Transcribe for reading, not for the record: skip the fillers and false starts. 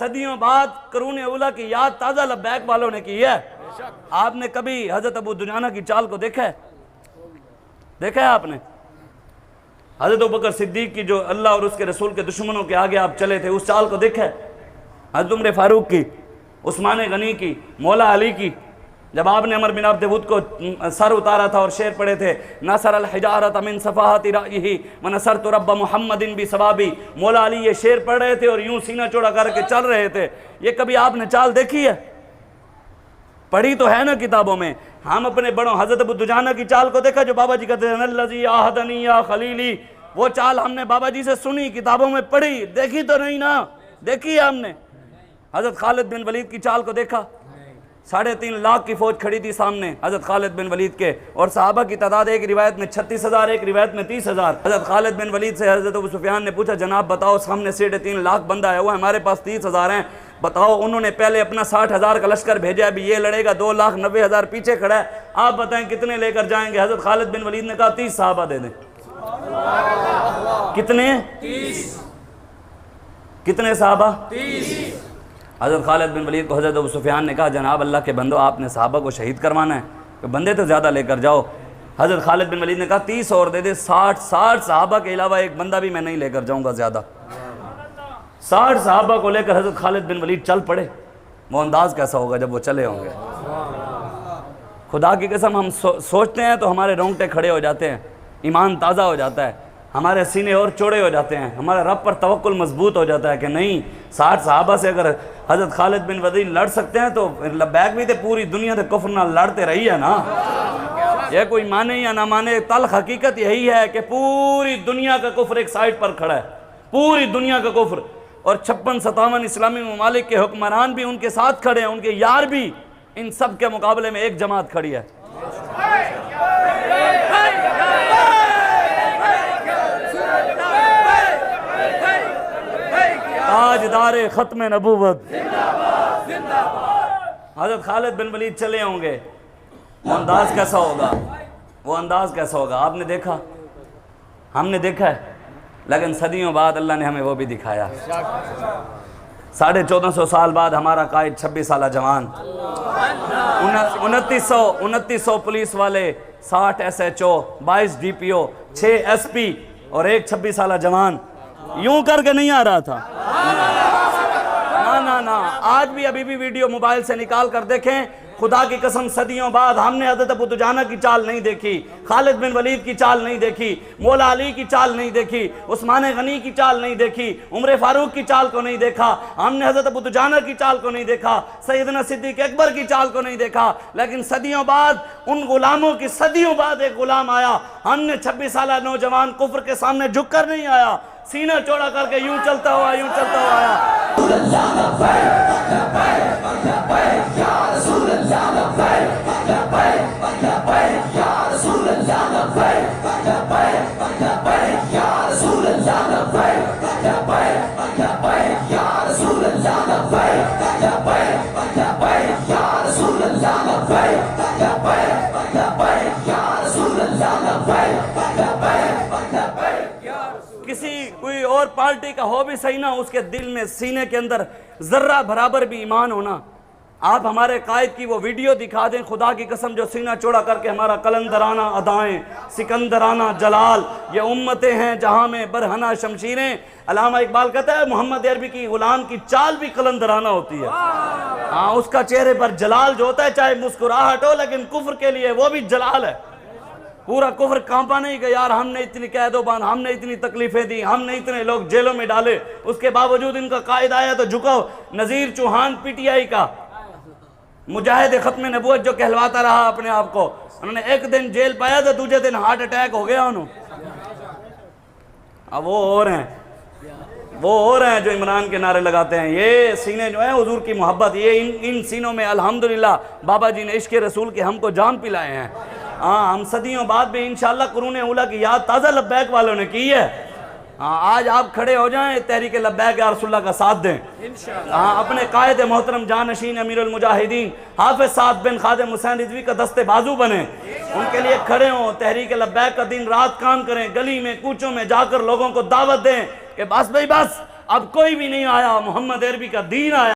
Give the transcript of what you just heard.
सदियों बाद करूने उला की याद ताज़ा लब्बैक वालों ने की है। आपने कभी हजरत अबू दुजाना की चाल को देखा है? देखा है आपने? हजरत अबू बकर सिद्दीक की जो अल्लाह और उसके रसूल के दुश्मनों के आगे आप चले थे, उस चाल को देखा है? हजरत उमर फारूक की, उस्मान गनी की, मौला अली की, जब आपने अमर बिन अब्द वुद को सर उतारा था और शेर पढ़े थे, नसर अल हिजारत मिन सफाहति राइही व नसरतु रब्ब मुहम्मदिन बि सवाबी, मौला अली ये शेर पढ़ रहे थे और यूं सीना चौड़ा करके चल रहे थे। ये कभी आपने चाल देखी है? पढ़ी तो है ना किताबों में। हम अपने बड़ों हजरत अबू दुजाना की चाल को देखा जो बाबा जी कहते हैं नल्लज़ी आहदनी या खलीली, वो चाल हमने बाबा जी से सुनी, किताबों में पढ़ी, देखी तो नहीं ना? देखी है हमने। हजरत खालिद बिन वलीद की चाल को देखा? 3.5 लाख की फौज खड़ी थी सामने हजरत खालिद बिन वलीद के, और सहाबा की तादाद एक रिवायत में 36,000, एक रिवायत में 30,000। हजरत खालिद बिन वलीद से हजरत अबू सुफियान ने पूछा, जनाब बताओ, सामने 3.5 लाख बंदा है हुआ, हमारे पास 30,000 हैं, बताओ। उन्होंने पहले अपना 60,000 का लश्कर भेजा, अभी ये लड़ेगा, 2,90,000 पीछे खड़ा है, आप बताएं कितने लेकर जाएंगे? हजरत खालिद बिन वलीद ने कहा 30 सहाबा दे दें। कितने? 30। कितने सहाबा? 30। हजरत खालिद बिन वलीद को हजरत अबू सुफियान ने कहा, जनाब अल्लाह के बंदो, आपने सहाबा को शहीद करवाना है तो बंदे तो ज़्यादा लेकर जाओ। हजरत खालिद बिन वलीद ने कहा 30 और दे दे, 60 सहाबा के अलावा एक बंदा भी मैं नहीं लेकर जाऊँगा ज़्यादा। 60 सहाबा को लेकर हजरत खालिद बिन वलीद चल पड़े। वो अंदाज़ कैसा होगा जब वो चले होंगे? खुदा की कसम, हम सोचते हैं तो हमारे रोंगटे खड़े हो जाते हैं, ईमान ताज़ा हो जाता है, हमारे सीने और चौड़े हो जाते हैं, हमारा रब पर तवक्कुल मजबूत हो जाता है कि नहीं, 60 सहाबा से अगर हजरत खालिद बिन वलीद लड़ सकते हैं तो लब्बैक भी थे, पूरी दुनिया से कुफ्र ना लड़ते रही है ना। यह कोई माने या ना माने, तल्ख हकीकत यही है कि पूरी दुनिया का कुफ्र एक साइड पर खड़ा है, पूरी दुनिया का कुफ्र, और 56-57 इस्लामी ममालिक के हुक्मरान भी उनके साथ खड़े हैं, उनके यार भी, इन सब के मुकाबले में एक जमात खड़ी है। ताजदारे खत्म नबूवत हजरत खालिद बिन वलीद चले होंगे, वो अंदाज कैसा होगा? वो अंदाज कैसा होगा? आपने देखा, हमने देखा है, लेकिन सदियों बाद अल्लाह ने हमें वो भी दिखाया। 1450 साल बाद हमारा कायद 26 साल जवान, 2900 पुलिस वाले, 60 SHO, 22 DPO, 6 SP और एक 26 साल जवान, यूं करके नहीं आ रहा था ना। आज भी अभी भी वीडियो मोबाइल से निकाल कर देखें, खुदा की कसम सदियों बाद हमने हज़रत अबू दुजाना की चाल नहीं देखी, खालिद बिन वलीद की चाल नहीं देखी, मौला अली की चाल नहीं देखी, उस्मान गनी की चाल नहीं देखी, उमर फारूक की चाल को नहीं देखा, हमने हज़रत अबू दुजाना की चाल को नहीं देखा, सैयदना सिद्दीक अकबर की चाल को नहीं देखा। लेकिन सदियों बाद उन गुलामों की, सदियों बाद एक गुलाम आया, हमने 26 साल नौजवान कुफ्र के सामने झुक कर नहीं आया, सीना चौड़ा करके यूं चलता हुआ आया। किसी कोई और पार्टी का हो भी सही ना, उसके दिल में, सीने के अंदर जर्रा बराबर भी ईमान होना। आप हमारे कायद की वो वीडियो दिखा दें, खुदा की कसम, जो सीना चौड़ा करके हमारा कलंदराना अदाएं, सिकंदराना जलाल, ये उम्मतें हैं जहां में बरहना शमशीरें। अल्लामा इकबाल कहता है मोहम्मद अरबी की गुलाम की चाल भी कलंदराना होती है। हाँ, उसका चेहरे पर जलाल जो होता है, चाहे मुस्कुराहट हो, लेकिन कुफ्र के लिए वो भी जलाल है। पूरा कुफ्र कांपा नहीं कि यार हमने इतनी कैदो बांध, हमने इतनी तकलीफें दी, हमने इतने लोग जेलों में डाले, उसके बावजूद इनका कायद आया तो झुकाओ। नज़ीर चौहान PTI का मुजाहिद खत्म नबूवत जो कहलवाता रहा अपने आप को, उन्होंने एक दिन जेल पाया तो दूसरे दिन हार्ट अटैक हो गया उन्होंने। अब वो और हैं जो इमरान के नारे लगाते हैं। ये सीने जो है हुजूर की मोहब्बत, ये इन सीनों में अल्हम्दुलिल्लाह बाबा जी ने इश्क़ रसूल के हमको जान पिलाए हैं। हाँ, हम सदियों बाद भी इंशाअल्लाह कुरूने उला की याद ताज़ा लब्बैक वालों ने की है। हाँ, आज आप खड़े हो जाएं, तहरीक लब्बैक या रसूलुल्लाह का साथ दें। हाँ, अपने कायद मोहतरम जानशीन अमीरुल मुजाहिदीन हाफिज साद बिन खादिम हुसैन रिजवी का दस्ते बाजू बने, उनके लिए खड़े हों, तहरीक लब्बैक का दिन रात काम करें, गली में कूचों में जाकर लोगों को दावत दें कि बस भाई बस, अब कोई भी नहीं आया, मोहम्मद अरबी का दीन आया।